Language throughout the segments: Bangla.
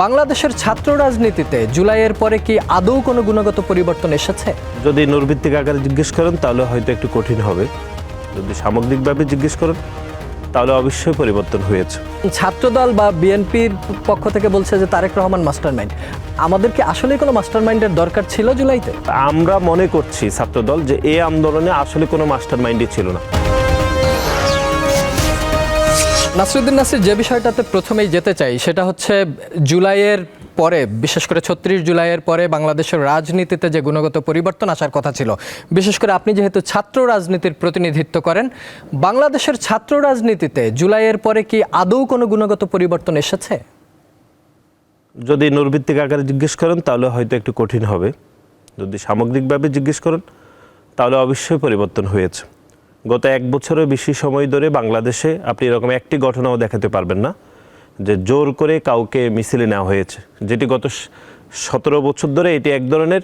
বাংলাদেশের ছাত্র রাজনীতিতে জুলাইয়ের পরে কি আদৌ কোনো গুণগত পরিবর্তন এসেছে? যদি নৈর্ভিত্তিক আকারে জিজ্ঞেস করেন তাহলে হয়তো একটু কঠিন হবে। যদি সামগ্রিকভাবে জিজ্ঞেস করেন তাহলে অবশ্যই পরিবর্তন হয়েছে। ছাত্রদল বা বিএনপির পক্ষ থেকে বলছে যে তারেক রহমান মাস্টারমাইন্ড। আমাদের কি আসলে কোনো মাস্টারমাইন্ডের দরকার ছিল জুলাইতে? আমরা মনে করছি ছাত্রদল যে এই আন্দোলনে আসলে কোনো মাস্টারমাইন্ডই ছিল না। নাসিরুদ্দিন নাসির, যে বিষয়টাতে প্রথমেই যেতে চাই সেটা হচ্ছে জুলাইয়ের পরে, বিশেষ করে ৩৬ জুলাইয়ের পরে বাংলাদেশের রাজনীতিতে যে গুণগত পরিবর্তন আসার কথা ছিল, বিশেষ করে আপনি যেহেতু ছাত্র রাজনীতির প্রতিনিধিত্ব করেন, বাংলাদেশের ছাত্র রাজনীতিতে জুলাইয়ের পরে কি আদৌ কোনো গুণগত পরিবর্তন এসেছে? যদি নৈর্ভিত্তিক আকারে জিজ্ঞেস করেন তাহলে হয়তো একটু কঠিন হবে। যদি সামগ্রিকভাবে জিজ্ঞেস করেন তাহলে অবশ্যই পরিবর্তন হয়েছে। গত 1 বছরের বেশি সময় ধরে বাংলাদেশে আপনি এরকম একটি ঘটনাও দেখাতে পারবেন না যে জোর করে কাউকে মিছিলে নেওয়া হয়েছে, যেটি গত 17 বছর ধরে এটি এক ধরনের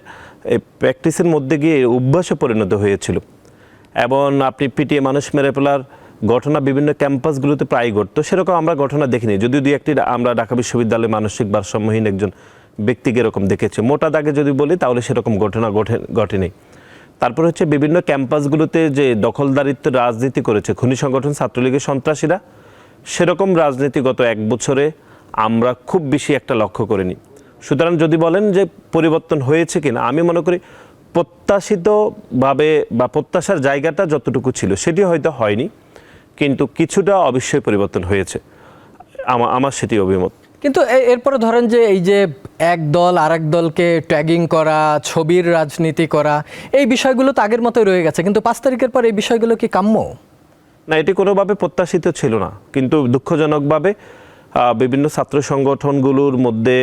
প্র্যাকটিসের মধ্যে গিয়ে অভ্যাসে পরিণত হয়েছিল। এবং আপনি পিটিয়ে মানুষ মেরে ফেলার ঘটনা বিভিন্ন ক্যাম্পাসগুলোতে প্রায় ঘটতো, সেরকম আমরা ঘটনা দেখিনি। যদিও দুই একটি আমরা ঢাকা বিশ্ববিদ্যালয়ে মানসিক ভারসাম্যহীন একজন ব্যক্তিকে এরকম দেখেছি। মোটা দাগে যদি বলি তাহলে সেরকম ঘটনা ঘটেনি। তারপর হচ্ছে বিভিন্ন ক্যাম্পাসগুলোতে যে দখলদারিত্বের রাজনীতি করেছে খুনি সংগঠন ছাত্রলীগের সন্ত্রাসীরা, সেরকম রাজনীতি গত 1 বছরে আমরা খুব বেশি একটা লক্ষ্য করিনি। সুতরাং যদি বলেন যে পরিবর্তন হয়েছে কিনা, আমি মনে করি প্রত্যাশিতভাবে বা প্রত্যাশার জায়গাটা যতটুকু ছিল সেটি হয়তো হয়নি, কিন্তু কিছুটা অবশ্যই পরিবর্তন হয়েছে, আমার সেটি অভিমত। কিন্তু এরপরে ধরেন যে এই যে এক দল আরেক দলকে ট্যাগিং করা, ছবির রাজনীতি করা, এই বিষয়গুলো তো আগের মতোই রয়ে গেছে, কিন্তু 5 তারিখের পর এই বিষয়গুলো কি কাম্য? না, এটি কোনোভাবে প্রত্যাশিত ছিল না। কিন্তু দুঃখজনকভাবে বিভিন্ন ছাত্র সংগঠনগুলোর মধ্যে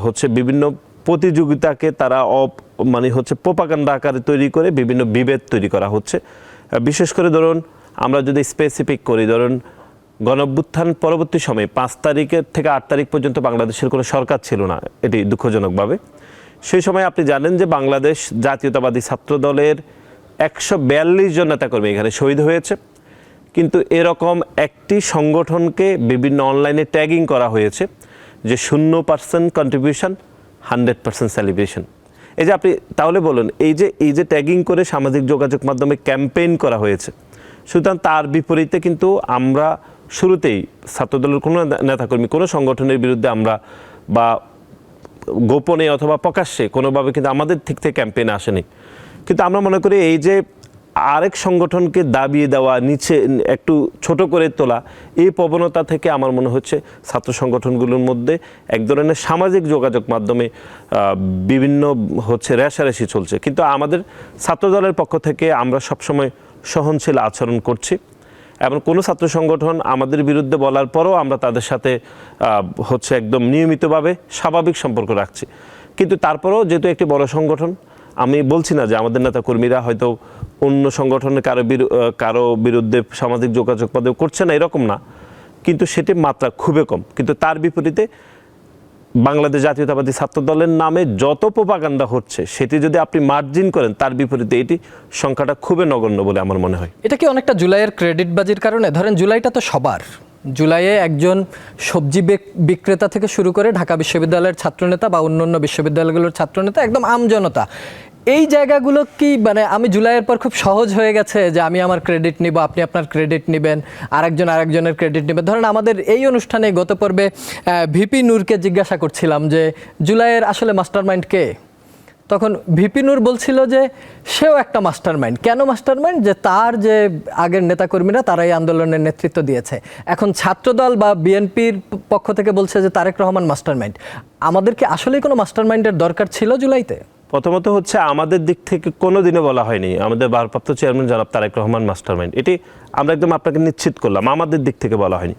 হচ্ছে বিভিন্ন প্রতিযোগিতাকে তারা প্রোপাগান্ডা আকারে তৈরি করে বিভিন্ন বিভেদ তৈরি করা হচ্ছে। বিশেষ করে ধরুন আমরা যদি স্পেসিফিক করি, ধরুন গণঅভ্যুত্থান পরবর্তী সময়ে 5 তারিখের থেকে 8 তারিখ পর্যন্ত বাংলাদেশের কোনো সরকার ছিল না, এটি দুঃখজনকভাবে। সেই সময় আপনি জানেন যে বাংলাদেশ জাতীয়তাবাদী ছাত্র দলের 142 জন নেতাকর্মী এখানে শহীদ হয়েছে। কিন্তু এরকম একটি সংগঠনকে বিভিন্ন অনলাইনে ট্যাগিং করা হয়েছে যে 0% কন্ট্রিবিউশন 100% সেলিব্রেশন। এই যে আপনি তাহলে বলুন, এই যে ট্যাগিং করে সামাজিক যোগাযোগ মাধ্যমে ক্যাম্পেইন করা হয়েছে, সুতরাং তার বিপরীতে কিন্তু আমরা শুরুতেই ছাত্রদলের কোনো নেতাকর্মী কোনো সংগঠনের বিরুদ্ধে আমরা বা গোপনে অথবা প্রকাশ্যে কোনোভাবে কিন্তু আমাদের দিক থেকে ক্যাম্পেইনে আসেনি। কিন্তু আমরা মনে করি এই যে আরেক সংগঠনকে দাবিয়ে দেওয়া, নিচে একটু ছোট করে তোলা, এই প্রবণতা থেকে আমার মনে হচ্ছে ছাত্র সংগঠনগুলোর মধ্যে এক ধরনের সামাজিক যোগাযোগ মাধ্যমে বিভিন্ন রেষারেষি চলছে। কিন্তু আমাদের ছাত্রদলের পক্ষ থেকে আমরা সবসময় সহনশীল আচরণ করছি এবং কোনো ছাত্র সংগঠন আমাদের বিরুদ্ধে বলার পরও আমরা তাদের সাথে একদম নিয়মিতভাবে স্বাভাবিক সম্পর্ক রাখছি। কিন্তু তারপরেও যেহেতু একটি বড় সংগঠন, আমি বলছি না যে আমাদের নেতা কর্মীরা হয়তো অন্য সংগঠনের কারো বিরুদ্ধে সামাজিক যোগাযোগ মাধ্যম করছে না, এরকম না, কিন্তু সেটির মাত্রা খুবই কম। কিন্তু তার বিপরীতে বাংলাদেশ জাতীয়তাবাদী ছাত্র দলের নামে যত প্রোপাগান্ডা হচ্ছে সেটি যদি আপনি মার্জিন করেন, তার বিপরীতে এটি সংখ্যাটা খুবই নগণ্য বলে আমার মনে হয়। এটা কি অনেকটা জুলাইয়ের ক্রেডিট বাজির কারণে? ধরেন জুলাইটা তো সবার, জুলাইয়ে একজন সবজি বিক্রেতা থেকে শুরু করে ঢাকা বিশ্ববিদ্যালয়ের ছাত্রনেতা বা অন্যান্য বিশ্ববিদ্যালয়গুলোর ছাত্রনেতা, একদম আমজনতা, এই জায়গাগুলো কি মানে আমি জুলাইয়ের পর খুব সহজ হয়ে গেছে যে আমি আমার ক্রেডিট নিব, আপনি আপনার ক্রেডিট নেবেন, আরেকজনের ক্রেডিট নেবেন? ধরেন আমাদের এই অনুষ্ঠানে গত পর্বে ভিপি নূরকে জিজ্ঞাসা করছিলাম যে জুলাইয়ের আসলে মাস্টারমাইন্ড কে? তখন ভিপি নূর বলছিল যে সেও একটা মাস্টারমাইন্ড। কেন মাস্টারমাইন্ড? যে তার যে আগের নেতাকর্মীরা তারা এই আন্দোলনের নেতৃত্ব দিয়েছে। এখন ছাত্রদল বা বিএনপির পক্ষ থেকে বলছে যে তারেক রহমান মাস্টারমাইন্ড। আমাদের কি আসলেই কোনো মাস্টারমাইন্ডের দরকার ছিল জুলাইতে? প্রথমত আমাদের দিক থেকে কোনোদিনও বলা হয়নি আমাদের ভারপ্রাপ্ত চেয়ারম্যান জনাব তারেক রহমান মাস্টারমাইন্ড। এটি আমরা একদম আপনাকে নিশ্চিত করলাম, আমাদের দিক থেকে বলা হয়নি।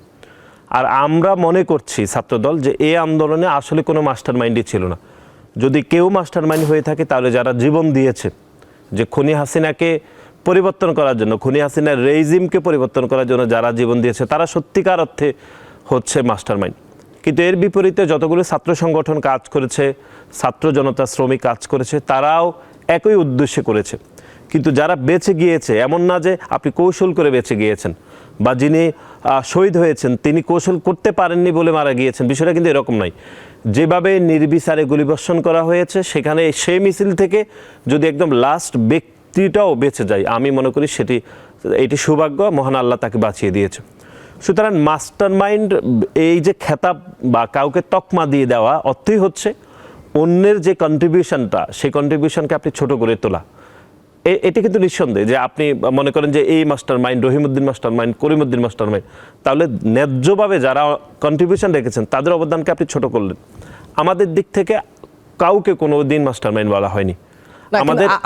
আর আমরা মনে করছি ছাত্রদল যে এই আন্দোলনে আসলে কোনো মাস্টারমাইন্ডই ছিল না। যদি কেউ মাস্টারমাইন্ড হয়ে থাকে তাহলে যারা জীবন দিয়েছে যে খুনি হাসিনাকে পরিবর্তন করার জন্য, খুনি হাসিনার রেজিমকে পরিবর্তন করার জন্য যারা জীবন দিয়েছে, তারা সত্যিকার অর্থে মাস্টারমাইন্ড। কিন্তু এর বিপরীতে যতগুলো ছাত্র সংগঠন কাজ করেছে, ছাত্র জনতা শ্রমিক কাজ করেছে, তারাও একই উদ্দেশ্যে করেছে। কিন্তু যারা বেঁচে গিয়েছে, এমন না যে আপনি কৌশল করে বেঁচে গিয়েছেন, বা যিনি শহীদ হয়েছেন তিনি কৌশল করতে পারেননি বলে মারা গিয়েছেন, বিষয়টা কিন্তু এরকম নয়। যেভাবে নির্বিচারে গুলিবর্ষণ করা হয়েছে, সেখানে সেই মিছিল থেকে যদি একদম লাস্ট ব্যক্তিটাও বেঁচে যায়, আমি মনে করি এটি সৌভাগ্য, মহান আল্লাহ তাকে বাঁচিয়ে দিয়েছে। সুতরাং মাস্টার মাইন্ড এই যে খেতাব বা কাউকে তকমা দিয়ে দেওয়া অর্থই হচ্ছে অন্যের যে কন্ট্রিবিউশনটা, সেই কন্ট্রিবিউশনকে আপনি ছোট করে তোলা। এটি কিন্তু নিঃসন্দেহে যে আপনি মনে করেন যে এই master mind, Rahimuddin master mind, Karimuddin master mind, তাহলে ন্যায্যভাবে যারা কন্ট্রিবিউশন রেখেছেন তাদের অবদানকে আপনি ছোট করলেন। আমাদের দিক থেকে কাউকে কোনো দিন মাস্টার মাইন্ড বলা হয়নি।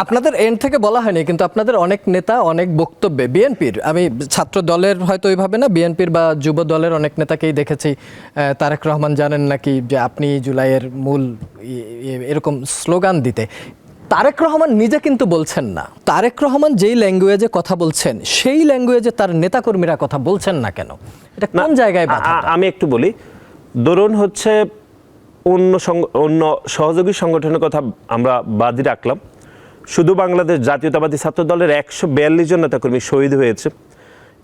আপনাদের এন্ড থেকে বলা হয়নি, কিন্তু আপনাদের অনেক নেতা অনেক বক্তব্যে, বিএনপির, আমি ছাত্র দলের হয়তো ওইভাবে না, বিএনপির বা যুব দলের অনেক নেতাকেই দেখেছি তারেক রহমান জানেন নাকি যে আপনি জুলাইয়ের মূল এরকম স্লোগান দিতে। তারেক রহমান নিজে কিন্তু বলছেন না। তারেক রহমান যেই ল্যাঙ্গুয়েজে কথা বলছেন সেই ল্যাঙ্গুয়েজে তার নেতাকর্মীরা কথা বলছেন না কেন? এটা কোন জায়গায় বাধা? আমি একটু বলি, ধরুন হচ্ছে অন্য সহযোগী সংগঠনের কথা আমরা বাদই রাখলাম, শুধু বাংলাদেশ জাতীয়তাবাদী ছাত্র দলের 142 জন নেতাকর্মী শহীদ হয়েছে।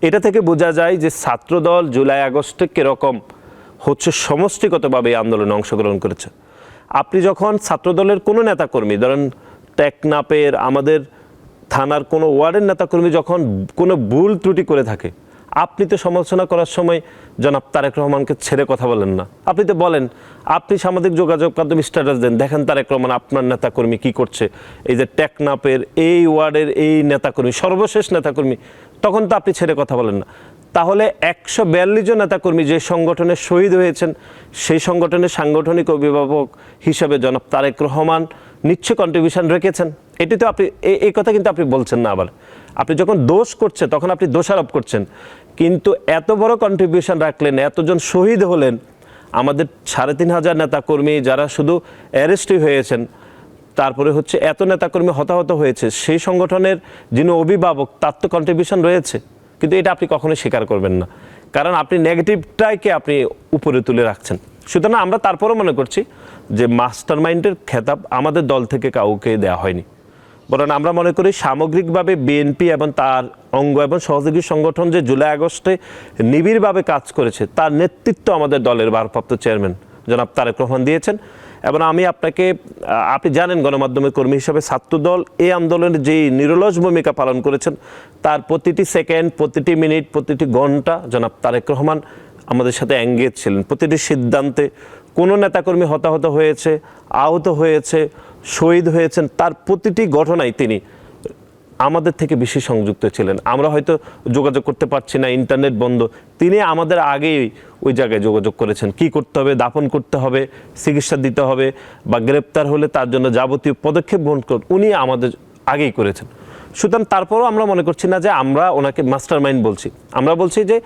এটা থেকে বোঝা যায় যে ছাত্রদল জুলাই আগস্টে কিরকম হচ্ছে সমষ্টিগতভাবে এই আন্দোলনে অংশগ্রহণ করেছে। আপনি যখন ছাত্রদলের কোনো নেতাকর্মী, ধরেন টেকনাপের, আমাদের থানার কোনো ওয়ার্ডের নেতাকর্মী যখন কোনো ভুল ত্রুটি করে থাকে, আপনি তো সমালোচনা করার সময় জনাব তারেক রহমানকে ছেড়ে কথা বলেন না। আপনি তো বলেন, আপনি সামাজিক যোগাযোগ মাধ্যমে স্ট্যাটাস দেন, দেখেন তারেক রহমান আপনার নেতাকর্মী কি করছে, এই যে টেকনাপের এই ওয়ার্ডের এই নেতাকর্মী, সর্বশেষ নেতাকর্মী, তখন তো আপনি ছেড়ে কথা বলেন না। তাহলে 142 জন নেতাকর্মী যে সংগঠনে শহীদ হয়েছেন, সেই সংগঠনের সাংগঠনিক অভিভাবক হিসেবে জনাব তারেক রহমান নিশ্চয় কন্ট্রিবিউশন রেখেছেন। এটি তো আপনি এই কথা কিন্তু আপনি বলছেন না। আবার আপনি যখন দোষ করছেন তখন আপনি দোষারোপ করছেন, কিন্তু এত বড় কন্ট্রিবিউশন রাখলেন, এতজন শহীদ হলেন, আমাদের 3,500 নেতাকর্মী যারা শুধু অ্যারেস্টই হয়েছেন, তারপরে হচ্ছে এত নেতাকর্মী হতাহত হয়েছে, সেই সংগঠনের যিনি অভিভাবক তার তো কন্ট্রিবিউশন রয়েছে। কিন্তু এটা আপনি কখনোই স্বীকার করবেন না, কারণ আপনি নেগেটিভটাকে আপনি উপরে তুলে রাখছেন। সুতরাং আমরা তারপরও মনে করছি যে মাস্টার মাইন্ডের খেতাব আমাদের দল থেকে কাউকে দেওয়া হয়নি, বরং আমরা মনে করি সামগ্রিকভাবে বিএনপি এবং তার অঙ্গ এবং সহযোগী সংগঠন যে জুলাই আগস্টে নিবিড়ভাবে কাজ করেছে, তার নেতৃত্ব আমাদের দলের ভারপ্রাপ্ত চেয়ারম্যান জনাব তারেক রহমান দিয়েছেন। এবং আমি আপনি জানেন গণমাধ্যমের কর্মী হিসেবে ছাত্রদল এই আন্দোলনের যেই নিরলস ভূমিকা পালন করেছেন, তার প্রতিটি সেকেন্ড, প্রতিটি মিনিট, প্রতিটি ঘন্টা জনাব তারেক রহমান আমাদের সাথে এঙ্গেজ ছিলেন। প্রতিটি সিদ্ধান্তে কোনো নেতাকর্মী হতাহত হয়েছে, আহত হয়েছে, শহীদ হয়েছেন, তার প্রতিটি ঘটনায় তিনি আমাদের থেকে বেশি সংযুক্ত ছিলেন। আমরা হয়তো যোগাযোগ করতে পারছি না, ইন্টারনেট বন্ধ, তিনি আমাদের আগেই ওই জায়গায় যোগাযোগ করেছেন। কি করতে হবে, দাফন করতে হবে, চিকিৎসা দিতে হবে, বা গ্রেপ্তার হলে তার জন্য যাবতীয় পদক্ষেপ গ্রহণ করুন, উনি আমাদের আগেই করেছেন। সুতরাং তারপরও আমরা মনে করছি না যে আমরা ওনাকে মাস্টার মাইন্ড বলছি। আমরা বলছি যে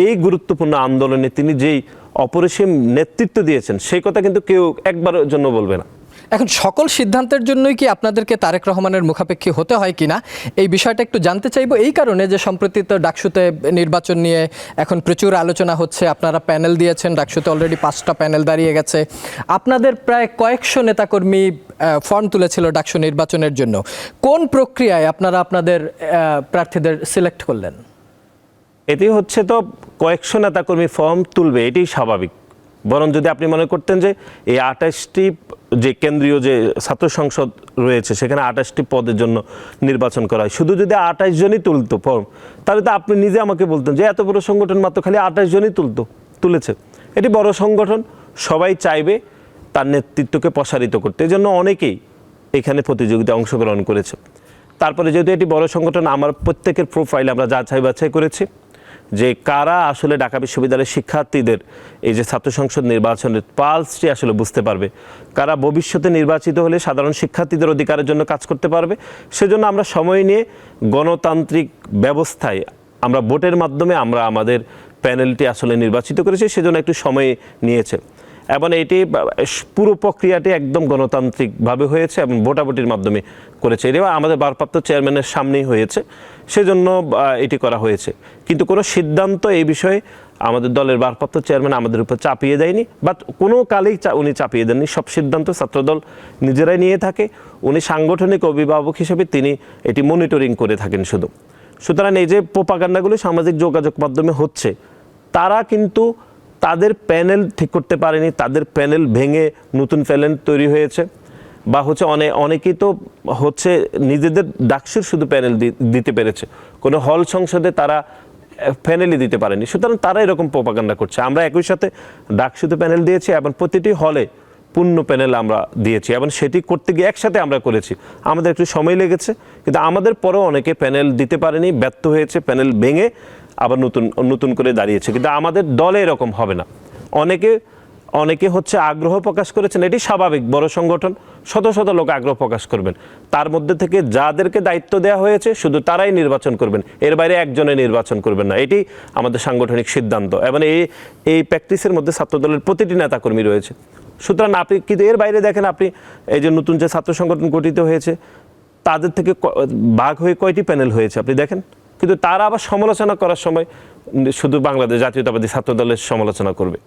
এই গুরুত্বপূর্ণ আন্দোলনে তিনি যেই অপরিসীম নেতৃত্ব দিয়েছেন, সেই কথা কিন্তু কেউ একবারের জন্য বলবে না। এখন সকল সিদ্ধান্তের জন্যই কি আপনাদেরকে তারেক রহমানের মুখাপেক্ষী হতে হয় কিনা, এই বিষয়টা একটু জানতে চাইবো। এই কারণে যে সম্প্রতি তো ডাকসুতে নির্বাচন নিয়ে এখন প্রচুর আলোচনা হচ্ছে, আপনারা প্যানেল দিয়েছেন, ডাকসুতে অলরেডি 5টা প্যানেল দাঁড়িয়ে গেছে, আপনাদের প্রায় কয়েকশো নেতাকর্মী ফর্ম তুলেছিল ডাকসু নির্বাচনের জন্য। কোন প্রক্রিয়ায় আপনারা আপনাদের প্রার্থীদের সিলেক্ট করলেন? এটি হচ্ছে তো কয়েকশো নেতাকর্মী ফর্ম তুলবে, এটি স্বাভাবিক। বরং যদি আপনি মনে করতেন যে এই 28টি যে কেন্দ্রীয় যে ছাত্র সংসদ রয়েছে, সেখানে 28টি পদের জন্য নির্বাচন করা হয়, শুধু যদি 28 জনই তুলতো ফর্ম, তাহলে তো আপনি নিজে আমাকে বলতেন যে এত বড় সংগঠন মাত্র খালি 28 জনই তুলেছে। এটি বড় সংগঠন, সবাই চাইবে তার নেতৃত্বকে প্রসারিত করতে, এই জন্য অনেকেই এখানে প্রতিযোগিতায় অংশগ্রহণ করেছে। তারপরে যেহেতু এটি বড় সংগঠন, আমার প্রত্যেকের প্রোফাইল আমরা যাচাই বাছাই করেছি যে কারা আসলে ঢাকা বিশ্ববিদ্যালয়ের শিক্ষার্থীদের এই যে ছাত্র সংসদ নির্বাচনের পালসটি আসলে বুঝতে পারবে, কারা ভবিষ্যতে নির্বাচিত হলে সাধারণ শিক্ষার্থীদের অধিকারের জন্য কাজ করতে পারবে। সেজন্য আমরা সময় নিয়ে গণতান্ত্রিক ব্যবস্থায় আমরা ভোটের মাধ্যমে আমরা আমাদের প্যানেলটি আসলে নির্বাচিত করেছি, সেজন্য একটু সময় নিয়েছে। এবং এটি পুরো প্রক্রিয়াটি একদম গণতান্ত্রিকভাবে হয়েছে এবং ভোটাভুটির মাধ্যমে করেছে। এটি আমাদের ভারপ্রাপ্ত চেয়ারম্যানের সামনেই হয়েছে, সেজন্য এটি করা হয়েছে। কিন্তু কোনো সিদ্ধান্ত এই বিষয়ে আমাদের দলের ভারপ্রাপ্ত চেয়ারম্যান আমাদের উপর চাপিয়ে দেয়নি, বা কোনো কালেই উনি চাপিয়ে দেননি। সব সিদ্ধান্ত ছাত্রদল নিজেরাই নিয়ে থাকে। উনি সাংগঠনিক অভিভাবক হিসেবে তিনি এটি মনিটরিং করে থাকেন শুধু। সুতরাং এই যে প্রোপাগান্ডাগুলো সামাজিক যোগাযোগ মাধ্যমে হচ্ছে, তারা কিন্তু তাদের প্যানেল ঠিক করতে পারেনি, তাদের প্যানেল ভেঙে নতুন প্যানেল তৈরি হয়েছে, বা হচ্ছে অনেকেই তো হচ্ছে নিজেদের ডাকসুর শুধু প্যানেল দিতে পেরেছে, কোনো হল সংসদে তারা প্যানেলই দিতে পারেনি। সুতরাং তারা এরকম প্রোপাগান্ডা করছে। আমরা একই সাথে ডাকসুতে প্যানেল দিয়েছি এবং প্রতিটি হলে পূর্ণ প্যানেল আমরা দিয়েছি, এবং সেটি করতে গিয়ে একসাথে আমরা করেছি। আমাদের একটু সময় লেগেছে, কিন্তু আমাদের পরেও অনেকে প্যানেল দিতে পারেনি, ব্যর্থ হয়েছে, প্যানেল ভেঙে আবার নতুন করে দাঁড়িয়েছে। কিন্তু আমাদের দলে এরকম হবে না। অনেকে হচ্ছে আগ্রহ প্রকাশ করেছেন, এটি স্বাভাবিক। বড় সংগঠন, শত শত লোক আগ্রহ প্রকাশ করবেন, তার মধ্যে থেকে যাদেরকে দায়িত্ব দেওয়া হয়েছে শুধু তারাই নির্বাচন করবেন, এর বাইরে একজনে নির্বাচন করবেন না। এটি আমাদের সাংগঠনিক সিদ্ধান্ত, এবং এই প্র্যাকটিসের মধ্যে ছাত্রদলের প্রতিটি নেতাকর্মী রয়েছে। সুতরাং আপনি কিন্তু এর বাইরে দেখেন, আপনি এই যে নতুন যে ছাত্র সংগঠন গঠিত হয়েছে, তাদের থেকে ভাগ হয়ে কয়টি প্যানেল হয়েছে আপনি দেখেন। কিন্তু তারা আবার সমালোচনা করার সময় শুধু বাংলাদেশ জাতীয়তাবাদী ছাত্র দলের সমালোচনা করবে।